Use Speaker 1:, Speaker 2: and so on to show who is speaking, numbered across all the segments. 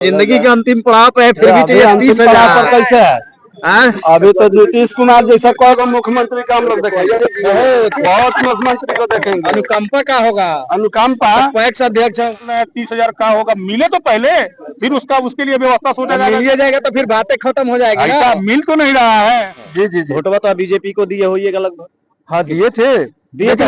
Speaker 1: जिंदगी के अंतिम पड़ाव पे है, फिर भी चाहिए 30,000
Speaker 2: पर कैसे है? अभी तो नीतीश कुमार जैसा कोई मुख्यमंत्री का हम लोग देखेंगे, बहुत मुख्यमंत्री को देखेंगे।
Speaker 1: अनुकंपा का होगा,
Speaker 2: अनुकंपा
Speaker 1: पैक्स अध्यक्ष
Speaker 3: 30,000 का होगा, मिले तो पहले, फिर उसके लिए व्यवस्था सोचा
Speaker 1: मिल जाएगा तो फिर बातें खत्म हो जाएगी ना।
Speaker 3: ऐसा मिल तो नहीं रहा है।
Speaker 2: जी जी जी,
Speaker 1: वोटवा तो बीजेपी को दिए होइएगा लगभग।
Speaker 2: हाँ दिए थे,
Speaker 1: दिए
Speaker 2: लेकिन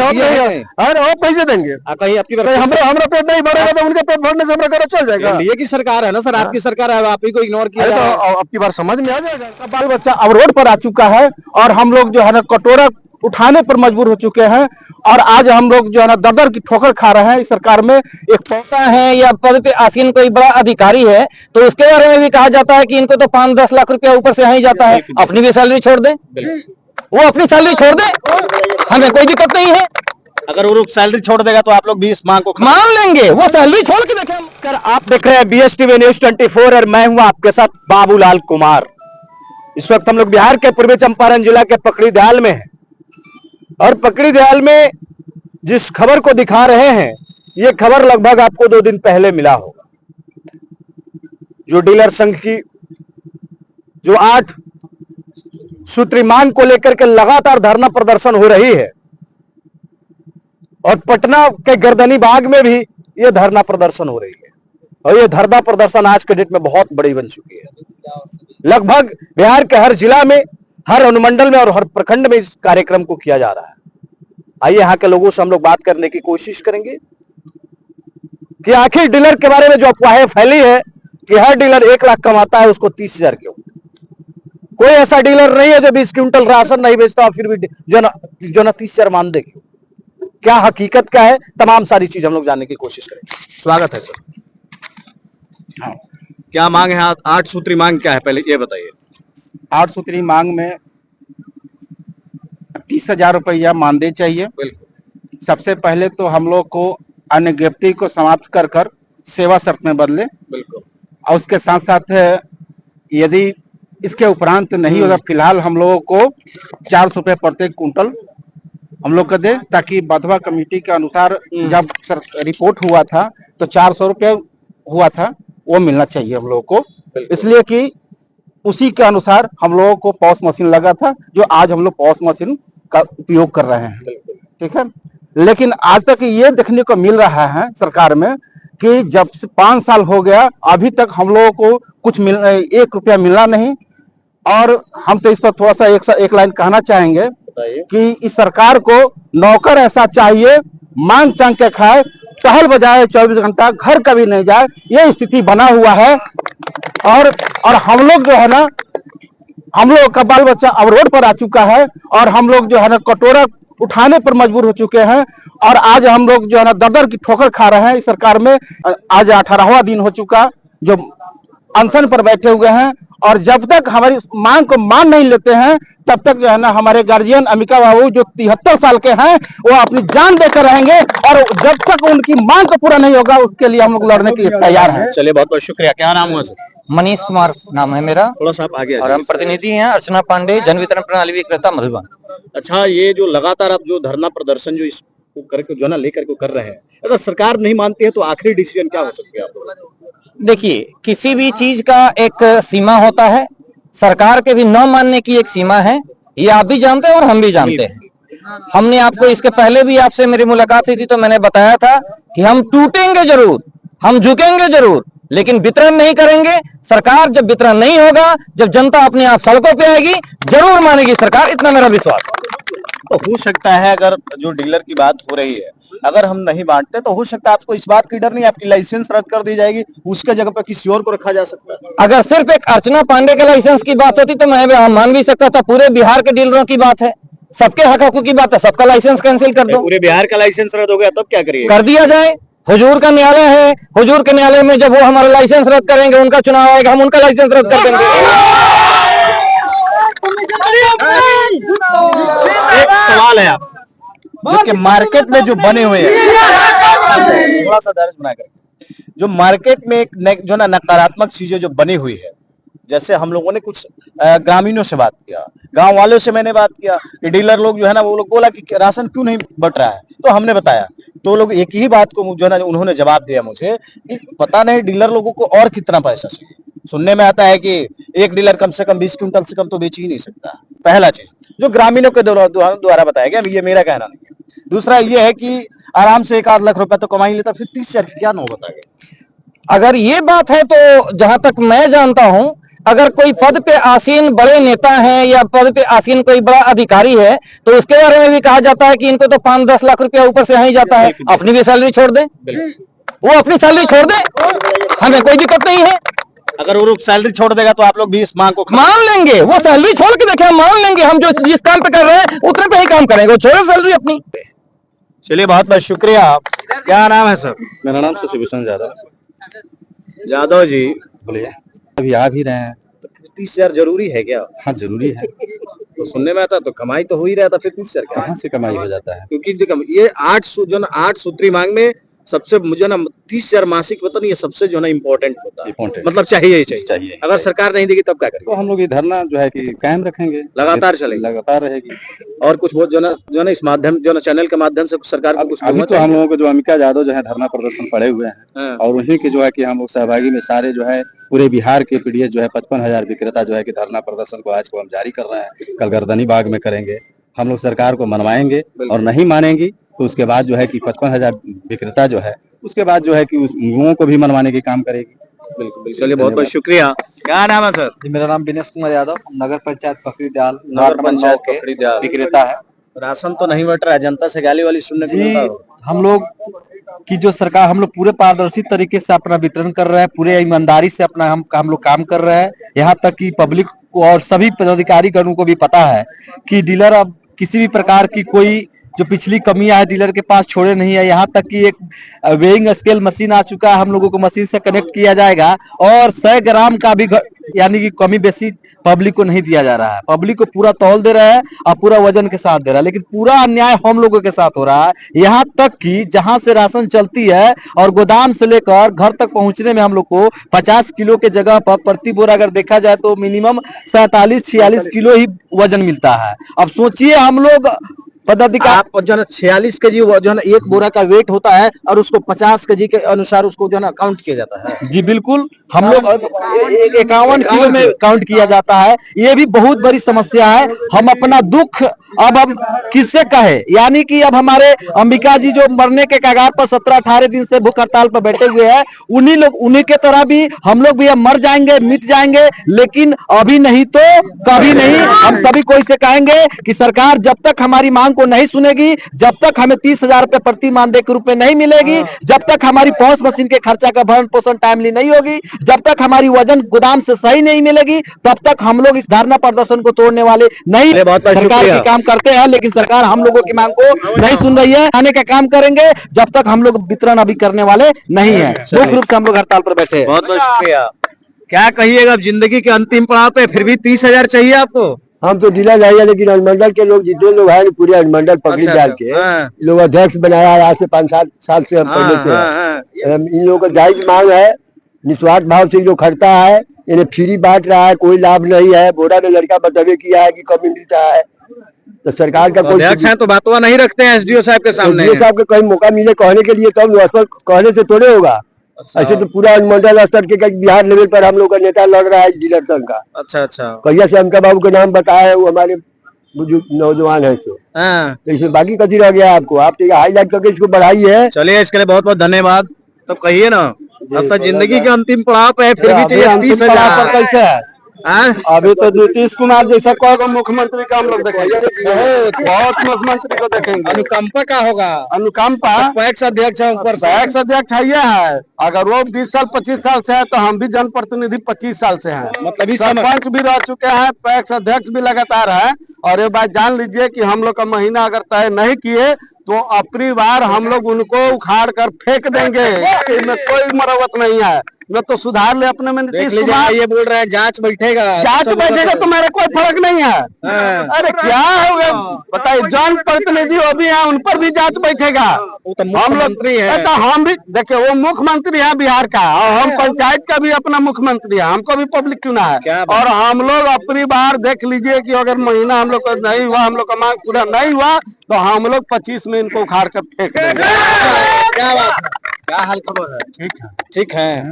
Speaker 2: अरे और पैसे देंगे,
Speaker 1: कहीं आपकी
Speaker 2: हमारा पेट नहीं भरेगा तो उनके पेट भरने से हमारा चल जाएगा।
Speaker 1: एनडीए की सरकार है ना सर, आपकी सरकार है, आप ही को इग्नोर किया
Speaker 2: तो आपकी बात समझ में आ जाएगा। बाल बच्चा अब रोड पर आ चुका है और हम लोग जो है ना कटोरा उठाने पर मजबूर हो चुके हैं और आज हम लोग जो है ना दर की ठोकर खा रहे हैं। इस सरकार में एक
Speaker 4: पौता है या पद पे आसीन कोई बड़ा अधिकारी है तो उसके बारे में भी कहा जाता है कि इनको तो 5-10 लाख रुपया ऊपर से ही जाता है, अपनी भी सैलरी छोड़ दे, वो अपनी सैलरी छोड़ दे, हमें कोई दिक्कत नहीं है।
Speaker 1: अगर वो सैलरी छोड़ देगा तो आप लोग भी इस मांग को
Speaker 4: मान लेंगे, वो सैलरी छोड़ के देखें।
Speaker 1: नमस्कार, आप देख रहे हैं BSTV न्यूज 24 और मैं हूं आपके साथ बाबूलाल कुमार। इस वक्त हम लोग बिहार के पूर्वी चंपारण जिला के पकड़ी दयाल में हैं और पकड़ी दयाल में जिस खबर को दिखा रहे हैं ये खबर लगभग आपको 2 दिन पहले मिला होगा। जो डीलर संघ की जो 8 सूत्री मांग को लेकर के लगातार धरना प्रदर्शन हो रही है और पटना के गर्दनी बाग में भी ये धरना प्रदर्शन हो रही है और ये धरना प्रदर्शन आज के डेट में बहुत बड़ी बन चुकी है। लगभग बिहार के हर जिला में, हर अनुमंडल में और हर प्रखंड में इस कार्यक्रम को किया जा रहा है। आइए यहाँ के लोगों से हम लोग बात करने की कोशिश करेंगे कि आखिर डीलर के बारे में जो अफवाहें फैली है कि हर डीलर 1 लाख कमाता है उसको 30,000 क्यों। कोई ऐसा डीलर नहीं है जो 20 क्विंटल राशन नहीं बेचता और फिर भी जो ना 30,000 मान दे। क्या हकीकत क्या है, तमाम सारी चीज हम लोग जानने की कोशिश करेंगे। स्वागत है सर। हाँ, क्या मांग है? 8 सूत्री मांग क्या है, पहले ये बताइए।
Speaker 2: 8 सूत्री मांग में 30,000 रुपया मानदेय चाहिए।
Speaker 1: बिल्कुल।
Speaker 2: सबसे पहले तो हम लोग को अनियुक्ति को समाप्त कर सेवा शर्त में बदले।
Speaker 1: बिल्कुल।
Speaker 2: और उसके साथ साथ यदि इसके उपरांत नहीं होगा, फिलहाल हम लोगों को 400 रुपये प्रत्येक कुंटल हम लोग को दे, ताकि बधवा कमेटी के अनुसार जब रिपोर्ट हुआ था तो 400 रुपये हुआ था, वो मिलना चाहिए हम लोगों को। इसलिए कि उसी के अनुसार हम लोगों को पॉस मशीन लगा था, जो आज हम लोग पॉस मशीन का उपयोग कर रहे हैं। ठीक है, लेकिन आज तक ये देखने को मिल रहा है सरकार में कि जब से 5 साल हो गया अभी तक हम लोगों को कुछ 1 रुपया मिला नहीं। और हम तो इस पर थोड़ा सा एक लाइन कहना चाहेंगे कि इस सरकार को नौकर ऐसा चाहिए, मांग चांग के खाए, टहल बजाए 24 घंटा, घर कभी नहीं जाए, ये स्थिति बना हुआ है। और हम लोग जो है ना, हम लोग का बाल बच्चा अब रोड पर आ चुका है और हम लोग जो है ना कटोरा उठाने पर मजबूर हो चुके हैं और आज हम लोग जो है ना दर की ठोकर खा रहे हैं। इस सरकार में आज 18वां दिन हो चुका जो अनशन पर बैठे हुए हैं और जब तक हमारी मांग को मान नहीं लेते हैं तब तक जो है ना हमारे गार्जियन अमिका बाबू जो 73 साल के हैं वो अपनी जान देकर रहेंगे और जब तक उनकी मांग को पूरा नहीं होगा उसके लिए हम लोग लड़ने के लिए तैयार हैं।
Speaker 1: चलिए, बहुत बहुत शुक्रिया। क्या नाम हुआ सर?
Speaker 4: मनीष कुमार नाम है मेरा।
Speaker 1: थोड़ा सा आप आगे।
Speaker 4: और हम प्रतिनिधि हैं अर्चना पांडे, जन वितरण प्रणाली विक्रेता मधुबन।
Speaker 1: अच्छा, ये जो लगातार आप जो धरना प्रदर्शन जो इसको करके जो है ना लेकर के कर रहे हैं, अगर सरकार नहीं मानती है तो आखिरी डिसीजन क्या हो सकती है आप लोगों का?
Speaker 4: देखिए, किसी भी चीज का एक सीमा होता है, सरकार के भी न मानने की एक सीमा है, ये आप भी जानते हैं और हम भी जानते हैं। हमने आपको इसके पहले भी आपसे मेरी मुलाकात हुई थी तो मैंने बताया था कि हम टूटेंगे जरूर, हम झुकेंगे जरूर, लेकिन वितरण नहीं करेंगे। सरकार जब वितरण नहीं होगा, जब जनता अपने आप सड़कों पे आएगी, जरूर मानेगी सरकार, इतना मेरा विश्वास।
Speaker 1: तो हो सकता है अगर जो डीलर की बात हो रही है, अगर हम नहीं बांटते तो हो सकता है आपको इस बात की डर नहीं, आपकी लाइसेंस रद्द कर दी जाएगी, उसके जगह पर किसी और को रखा जा सकता है।
Speaker 4: अगर सिर्फ एक अर्चना पांडे के लाइसेंस की बात होती तो मैं मान भी सकता था। पूरे बिहार के डीलरों की बात है, सबके हक हकूक की बात है, सबका लाइसेंस कैंसिल कर दो।
Speaker 1: पूरे बिहार का लाइसेंस रद्द हो गया तब क्या करिए?
Speaker 4: कर दिया जाए। हुजूर का न्यायालय है, हुजूर के न्यायालय में जब वो हमारा लाइसेंस रद्द करेंगे, उनका चुनाव आएगा, हम उनका लाइसेंस रद्द कर देंगे।
Speaker 1: एक सवाल है आप जो कि मार्केट में जो बने हुए हैं, थोड़ा सा धैर्य बनाकर, जो मार्केट में एक जो ना नकारात्मक चीजें जो बनी हुई है, जैसे हम लोगों ने कुछ ग्रामीणों से बात किया, गांव वालों से मैंने बात किया कि डीलर लोग जो है ना वो लोग बोला कि राशन क्यों नहीं बट रहा है, तो हमने बताया तो लोग एक ही बात को जो ना उन्होंने जवाब दिया मुझे कि पता नहीं डीलर लोगों को और कितना पैसा चाहिए। सुनने में आता है कि एक डीलर कम से कम 20 क्विंटल से कम तो बेच ही नहीं सकता। पहला चीज जो ग्रामीणों के द्वारा बताया गया, ये मेरा कहना नहीं है। दूसरा ये है कि आराम से 1-8 लाख रुपए तो कमा ही लेता, फिर 30,000 की क्या नौबत आ गई।
Speaker 4: अगर ये बात है तो जहां तक मैं जानता हूं, अगर कोई पद पे आसीन बड़े नेता हैं या पद पे आसीन कोई बड़ा अधिकारी है तो उसके बारे में भी कहा जाता है कि इनको तो 5-10 लाख रुपया ऊपर से ही जाता है, अपनी भी सैलरी छोड़ दे, वो अपनी सैलरी छोड़ दे, हमें कोई दिक्कत नहीं है।
Speaker 1: अगर वो सैलरी छोड़ देगा तो आप लोग भी इस मांग को
Speaker 4: मान लेंगे, वो सैलरी छोड़ के देखे, हम मान लेंगे, हम जो जिस काम पे कर रहे हैं उतने पे ही काम करेंगे, वो छोड़े सैलरी अपनी।
Speaker 1: चलिए, बहुत बहुत शुक्रिया। क्या नाम है सर?
Speaker 2: मेरा नाम शशिभूषण
Speaker 1: यादव जी।
Speaker 2: बोलिए। अभी आ भी रहे हैं।
Speaker 1: 30,000 जरूरी है क्या?
Speaker 2: हाँ, जरूरी है।
Speaker 1: तो सुनने में आता तो कमाई तो हो ही रहा था, फिर 30,000 क्या?
Speaker 2: कहाँ से कमाई हो जाता है?
Speaker 1: क्योंकि देखो ये 8 सूत्री मांग में सबसे मुझे ना 30,000 मासिक वेतन ये सबसे जो ना इम्पोर्टेंट होता है, मतलब चाहिए ही चाहिए। अगर सरकार नहीं देगी तब क्या करेंगे?
Speaker 2: तो हम लोग ये धरना जो है कि कायम रखेंगे,
Speaker 1: लगातार चलेगी,
Speaker 2: लगातार रहेगी।
Speaker 1: और कुछ वो जो ना इस माध्यम जो ना चैनल के माध्यम से सरकार को कुछ
Speaker 2: अभी तो हम लोगों को जो अमिका यादव जो है धरना प्रदर्शन पड़े हुए हैं और उन्हीं के जो है कि हम लोग सहभागी में सारे जो है पूरे बिहार के पीडीएस जो है 55,000 विक्रेता जो है कि धरना प्रदर्शन को आज को हम जारी कर रहे हैं। कल गर्दनी बाग में करेंगे। हम लोग सरकार को मनवाएंगे और नहीं मानेंगी तो उसके बाद जो है कि 55,000 विक्रेता जो है उसके बाद जो है कि उस युवाओं को भी मनवाने के काम करेगी।
Speaker 1: बिल्कुल। चलिए, बहुत बहुत शुक्रिया। क्या नाम है सर?
Speaker 2: मेरा नाम विनेश कुमार यादव, नगर पंचायत पकड़ी दयाल
Speaker 1: विक्रेता है। राशन तो नहीं बट रहा है, जनता से गाली वाली सुनने को मिलता है।
Speaker 2: हम लोग की जो सरकार, हम लोग पूरे पारदर्शी तरीके से अपना वितरण कर रहे हैं, पूरे ईमानदारी से अपना हम लोग काम कर रहे हैं। यहाँ तक कि पब्लिक को और सभी पदाधिकारी गणों को भी पता है कि डीलर अब किसी भी प्रकार की कोई जो पिछली कमियां है डीलर के पास छोड़े नहीं है। यहाँ तक कि एक वेइंग स्केल मशीन आ चुका है, हम लोगों को मशीन से कनेक्ट किया जाएगा और 100 ग्राम का भी यानी कि कमी बेसी पब्लिक को नहीं दिया जा रहा है। पब्लिक को पूरा तौल दे रहा है और पूरा वजन के साथ दे रहा है, लेकिन पूरा अन्याय हम लोगों के साथ हो रहा है। यहाँ तक कि जहां से राशन चलती है और गोदाम से लेकर घर तक पहुंचने में हम लोग को 50 किलो के जगह पर प्रति बोरा अगर देखा जाए तो मिनिमम 47-46 किलो ही वजन मिलता है। अब सोचिए हम लोग पदाधिकारी,
Speaker 1: आप जो है 46 केजी जो है एक बोरा का वेट होता है और उसको 50 केजी के अनुसार उसको जो है काउंट किया जाता है।
Speaker 2: जी बिल्कुल, हम लोग 51 किलो में काउंट किया जाता है। ये भी बहुत बड़ी समस्या है। हम अपना दुख अब हम किससे कहे, यानी कि अब हमारे अंबिका जी जो मरने के कगार पर 17-18 दिन से भूख हड़ताल पर बैठे हुए हैं, उन्हीं के तरह भी हम लोग भी अब मर जाएंगे, मिट जाएंगे, लेकिन अभी नहीं तो कभी नहीं। हम सभी को इसे कहेंगे कि सरकार जब तक हमारी मांग को नहीं सुनेगी, जब तक हमें 30,000 रुपए प्रति मानदेय के रूप में नहीं मिलेगी, जब तक हमारी पहुंच मशीन के खर्चा का भरण पोषण टाइमली नहीं होगी, जब तक हमारी वजन गोदाम से सही नहीं मिलेगी, तब तक हम लोग इस धरना प्रदर्शन को तोड़ने वाले नहीं। सरकार के काम करते हैं लेकिन सरकार हम लोगों की मांग को नहीं सुन रही है। आने का काम करेंगे जब तक हम लोग वितरण अभी करने वाले नहीं है। मुख्य रूप से हम लोग हड़ताल पर बैठे हैं।
Speaker 1: बहुत बहुत शुक्रिया। क्या कहिएगा, अब जिंदगी के अंतिम पड़ाव पे फिर भी 30,000 चाहिए आपको?
Speaker 5: हम तो जिला नहीं है, लेकिन अनुमंडल के लोग जितने लोग हैं पूरे अनुमंडल पकड़ी डाल के लोग अध्यक्ष बनाया है। आज से 5-7 साल से हम पहले से इन लोगों का जायज मांग है। निस्वार्थ भाव से जो खड़ता है, इन्हें फ्री बांट रहा है, कोई लाभ नहीं है। बोरा में लड़का बदबे किया है कि कमी मिलता है, तो सरकार का कोई
Speaker 1: अध्यक्ष हैं तो बातवा नहीं रखते हैं एसडीओ साहब के सामने।
Speaker 5: एसडीओ साहब को कहीं मौका मिले कहने के लिए तब असल कहने से थोड़े होगा। ऐसे तो पूरा अनुमंडल स्तर के बिहार लेवल पर हम लोग का नेता लड़ रहा है डीलर संघ का।
Speaker 1: अच्छा।
Speaker 5: कहिया से अमिका बाबू के नाम बताया है, वो हमारे बुजुर्ग नौजवान है। तो इसमें बाकी कथी रह गया आपको, आप तो हाईलाइट करके इसको बढ़ाई है।
Speaker 1: चलिए, इसके लिए बहुत बहुत धन्यवाद। तब कहिए ना, अब तो जिंदगी के अंतिम पड़ाव पे है, फिर भी चाहिए 30,000।
Speaker 5: कैसे है
Speaker 2: अभी तो नीतीश कुमार जैसा कोई मुख्यमंत्री का हम लोग देखेंगे, बहुत मुख्यमंत्री को देखेंगे।
Speaker 1: अनुकंपा का होगा,
Speaker 2: अनुकंपा
Speaker 1: पैक्स अध्यक्ष है, ऊपर
Speaker 2: पैक्स अध्यक्ष है। अगर वो 20 साल 25 साल से है तो हम भी जनप्रतिनिधि 25 साल से हैं।
Speaker 1: मतलब
Speaker 2: सरपंच भी रह चुके हैं, पैक्स अध्यक्ष भी लगातार है। और ये बात जान लीजिए कि हम लोग का महीना अगर तय नहीं किए तो अपनी बार हम लोग उनको उखाड़ कर फेंक देंगे। इसमें कोई मरम्मत नहीं है।
Speaker 1: वो तो सुधार ले अपने में। नीतीश कुमार
Speaker 2: ये बोल रहे हैं जांच बैठेगा,
Speaker 1: जांच बैठेगा तो मेरे कोई फर्क नहीं है। अरे क्या हो गया बताइए, जन प्रतिनिधि वो भी है, उन पर भी जांच बैठेगा।
Speaker 2: वो तो
Speaker 1: हम लोग
Speaker 2: मुख्यमंत्री है।
Speaker 1: तो हम भी देखिए, वो मुख्यमंत्री है बिहार का, और हम पंचायत का भी अपना मुख्यमंत्री है, हमको भी पब्लिक चुना है। और हम लोग अपनी बार देख लीजिए कि अगर महीना हम लोग का नहीं हुआ, हम लोग का मांग पूरा नहीं हुआ, तो हम लोग 25 में इनको उखाड़ कर फेंक देंगे।
Speaker 2: क्या बात है, क्या हाल खबर है? ठीक है।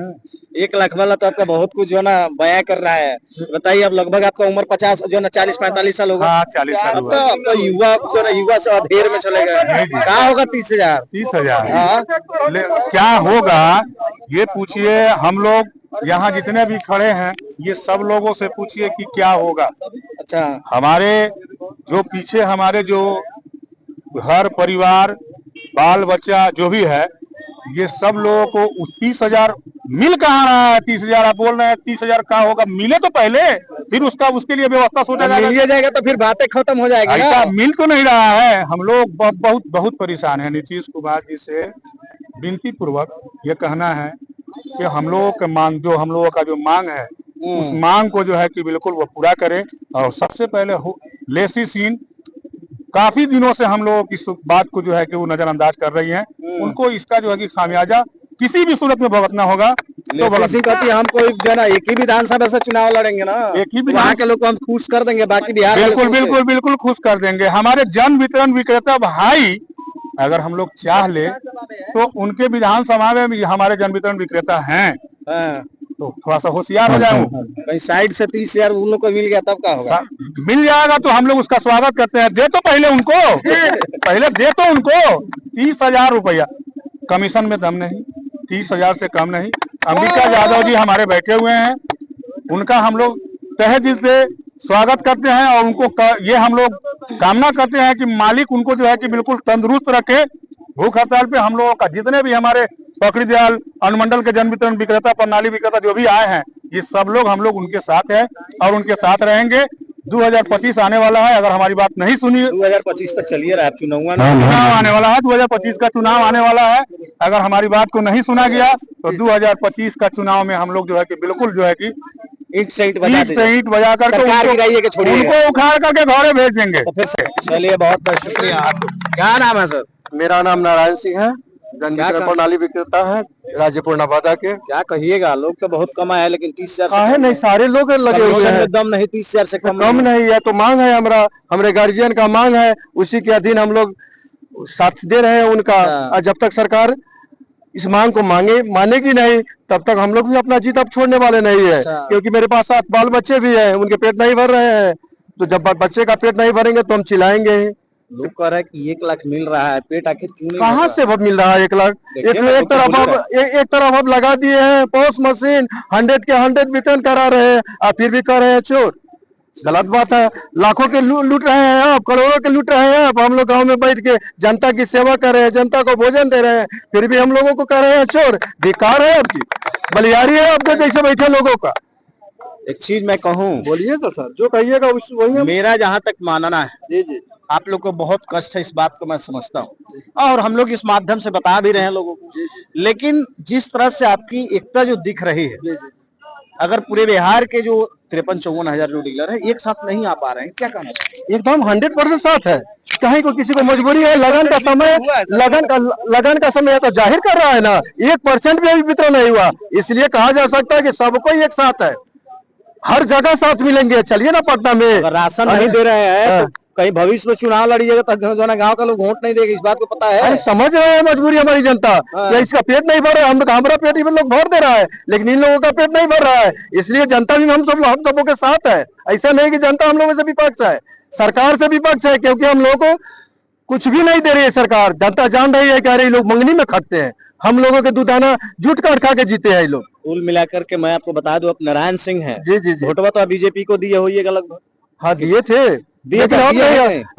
Speaker 2: 1 लाख वाला तो आपका बहुत कुछ जो है ना बयां कर रहा है। बताइए, अब लगभग आपका उम्र 50 जो है ना 40-45 साल होगा।
Speaker 3: 40 साल
Speaker 2: अब तो आपका युवा जो है युवा से अधेर में चले गए। क्या होगा 30,000?
Speaker 3: 30,000 क्या होगा ये पूछिए। हम लोग यहाँ जितने भी खड़े हैं, ये सब लोगों से पूछिए कि क्या होगा।
Speaker 2: अच्छा,
Speaker 3: हमारे जो पीछे हमारे जो घर परिवार बाल बच्चा जो भी है, ये सब लोगों को 30,000 मिल कहाँ रहा है? 30,000 आप बोल रहे हैं, 30,000 का होगा? मिले तो पहले, फिर उसके लिए व्यवस्था सोचा जाएगा।
Speaker 2: मिल जाएगा तो फिर बातें खत्म हो जाएगी ना।
Speaker 3: ऐसा मिल तो नहीं रहा है। हम लोग बहुत बहुत परेशान है। नीतीश कुमार जी से विनती पूर्वक ये कहना है कि हम लोगों के मांग, जो हम लोगों का जो मांग है, उस मांग को जो है कि बिल्कुल वो पूरा करे। और सबसे पहले लेसी सीन काफी दिनों से हम लोगों की बात को जो है कि वो नजरअंदाज कर रही हैं। उनको इसका जो है कि खामियाजा किसी भी सूरत में भुगतना होगा। तो
Speaker 2: हम कोई जो ना एक ही विधानसभा से चुनाव लड़ेंगे ना,
Speaker 3: एक ही
Speaker 2: वहाँ के लोग को हम खुश कर देंगे, बाकी बिहार
Speaker 3: बिल्कुल खुश कर देंगे। हमारे जन वितरण विक्रेता भाई अगर हम लोग चाह ले तो उनके विधानसभा में हमारे जन वितरण विक्रेता हैं, तो थोड़ा सा होशियार हो जाए।
Speaker 2: कहीं साइड से 30,000 उन लोग को मिल गया तब क्या होगा?
Speaker 3: मिल जाएगा तो हम लोग उसका स्वागत करते हैं। दे तो पहले उनको, पहले दे तो उनको 30,000 रुपया। कमीशन में दम नहीं, 30,000 से कम नहीं। अंबिका यादव जी हमारे बैठे हुए हैं, उनका हम लोग तहे दिल से स्वागत करते हैं। और उनको ये हम लोग कामना करते हैं कि मालिक उनको जो है कि बिल्कुल तंदुरुस्त रखे। भूख हड़ताल पे हम लोगों का जितने भी हमारे पकड़ी दयाल अनुमंडल के जन वितरण विक्रेता, प्रणाली विक्रेता जो भी आए हैं, ये सब लोग हम लोग उनके साथ हैं और उनके साथ रहेंगे। 2025 आने वाला है, अगर हमारी बात नहीं सुनी,
Speaker 2: 2025 तक चलिए रहा है चुनाव
Speaker 3: आने वाला है, 2025 का चुनाव आने वाला है। अगर हमारी बात को नहीं सुना गया तो 2025 का चुनाव में हम लोग जो है कि बिल्कुल जो है कि
Speaker 2: ईंट से ईंट
Speaker 3: बजा करके उनको उखाड़ करके घोड़े भेज देंगे।
Speaker 2: तो फिर चलिए, बहुत बहुत शुक्रिया। क्या नाम है सर?
Speaker 5: मेरा नाम नारायण सिंह है, जन वितरण प्रणाली विक्रेता है राज्यपुर नवादा के।
Speaker 2: क्या कहिएगा, लोग तो बहुत कम आए, लेकिन 30,000
Speaker 5: है नहीं, सारे लोग लगे हुए हैं।
Speaker 2: दम नहीं, 30,000 से कम
Speaker 5: नहीं है। तो मांग है हमारे गार्जियन का मांग है, उसी के अधीन हम लोग साथ दे रहे हैं उनका। और जब तक सरकार इस मांग को मानेगी नहीं, तब तक हम लोग भी अपना जीत अब छोड़ने वाले नहीं है। क्योंकि मेरे पास 7 बाल बच्चे भी हैं, उनके पेट नहीं भर रहे हैं। तो जब बच्चे का पेट नहीं भरेंगे तो हम चिल्लाएंगे।
Speaker 2: लोग कह रहे हैं कि 1 लाख मिल रहा है, पेट आखिर क्यों नहीं?
Speaker 5: कहाँ से मिल रहा है 1 लाख? एक तरफ अब लगा दिए हैं पोस्ट मशीन, 100 के 100 वितरण करा रहे हैं, और फिर भी कह रहे हैं चोर। गलत बात है। लाखों के लूट रहे हैं आप, करोड़ों के लूट रहे हैं आप। हम लोग गांव में बैठ के जनता की सेवा कर रहे हैं, जनता को भोजन दे रहे हैं, फिर भी हम लोगों को कह रहे हैं चोर। बेकार है आपकी, बलियारी है आपके जैसे बैठे लोगों का।
Speaker 2: एक चीज मैं कहूँ,
Speaker 5: बोलिए तो सर, जो कहिएगा वही।
Speaker 2: मेरा जहाँ तक मानना है,
Speaker 5: जी,
Speaker 2: आप लोग को बहुत कष्ट है, इस बात को मैं समझता हूँ, और हम लोग इस माध्यम से बता भी रहे हैं लोगों को। लेकिन जिस तरह से आपकी एकता जो दिख रही है, अगर पूरे बिहार के जो 53-54 हजार जो डीलर है एक साथ नहीं आ पा रहे हैं, क्या कहना चाहिए?
Speaker 5: एकदम 100% साथ है। कहीं को किसी को मजबूरी है, लगन का समय है तो जाहिर कर रहा है ना। 1% भी अभी वितरण नहीं हुआ, इसलिए कहा जा सकता है कि सबको एक साथ है, हर जगह साथ मिलेंगे। चलिए ना पटना में
Speaker 2: राशन नहीं दे रहे हैं, तो कहीं भविष्य में चुनाव लड़िएगा तो जो ना गाँव का लोग वोट नहीं देगा, इस बात को पता है।
Speaker 5: समझ रहे हैं मजबूरी हमारी जनता, इसका पेट नहीं भर रहा है। हमारा पेट भी लोग भर दे रहा है, लेकिन इन लोगों का पेट नहीं भर रहा है। इसलिए जनता भी हम सबों के साथ है। ऐसा नहीं कि जनता हम लोगों से विपक्ष है, सरकार से विपक्ष है, क्योंकि हम लोगों को कुछ भी नहीं दे रही है सरकार। जनता जान रही है कि अरे लोग मंगनी में खटते हैं, हम लोगों के दुधाना जुट काट खा के जीते हैं लोग।
Speaker 2: कुल मिलाकर के मैं आपको बता दूं, अब नारायण सिंह है
Speaker 5: जी,
Speaker 2: वोटवा तो बीजेपी को दिए होइएगा लगभग।
Speaker 5: हाँ दिए थे,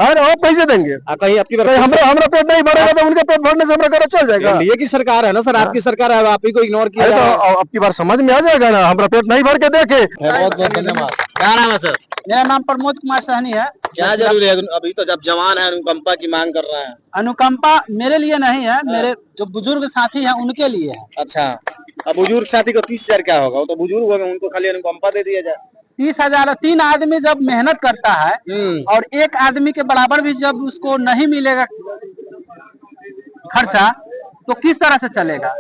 Speaker 5: आप पैसे देंगे।
Speaker 2: कहीं आपकी
Speaker 5: हमारा पेट नहीं भरेगा तो उनका पेट भरने से हमारा चल जाएगा।
Speaker 2: एनडीए की सरकार है ना सर, आपकी सरकार है, आप ही को इग्नोर किया
Speaker 5: तो आपकी बार समझ में आ जाएगा ना। हमारा पेट नहीं भर के देखे।
Speaker 2: बहुत बहुत धन्यवाद। क्या नाम है सर?
Speaker 6: मेरा नाम प्रमोद कुमार सहनी है।
Speaker 2: क्या जरूरी है अभी तो जब जवान है, अनुकंपा की मांग कर रहा है?
Speaker 6: अनुकंपा मेरे लिए नहीं है, मेरे जो बुजुर्ग साथी हैं उनके लिए है।
Speaker 2: अच्छा,
Speaker 1: अब बुजुर्ग साथी को 30,000 क्या होगा, वो तो बुजुर्ग हो गए, उनको खाली अनुकंपा दे दिया जाए।
Speaker 6: 30,000 3 आदमी जब मेहनत करता है और एक आदमी के बराबर भी जब उसको नहीं मिलेगा खर्चा, तो किस तरह से चलेगा?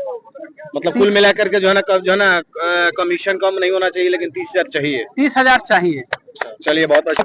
Speaker 1: मतलब कुल मिलाकर के जो है ना कमीशन कम नहीं होना चाहिए, लेकिन 30,000 चाहिए।
Speaker 6: 30,000 चाहिए।
Speaker 1: चलिए बहुत अच्छा।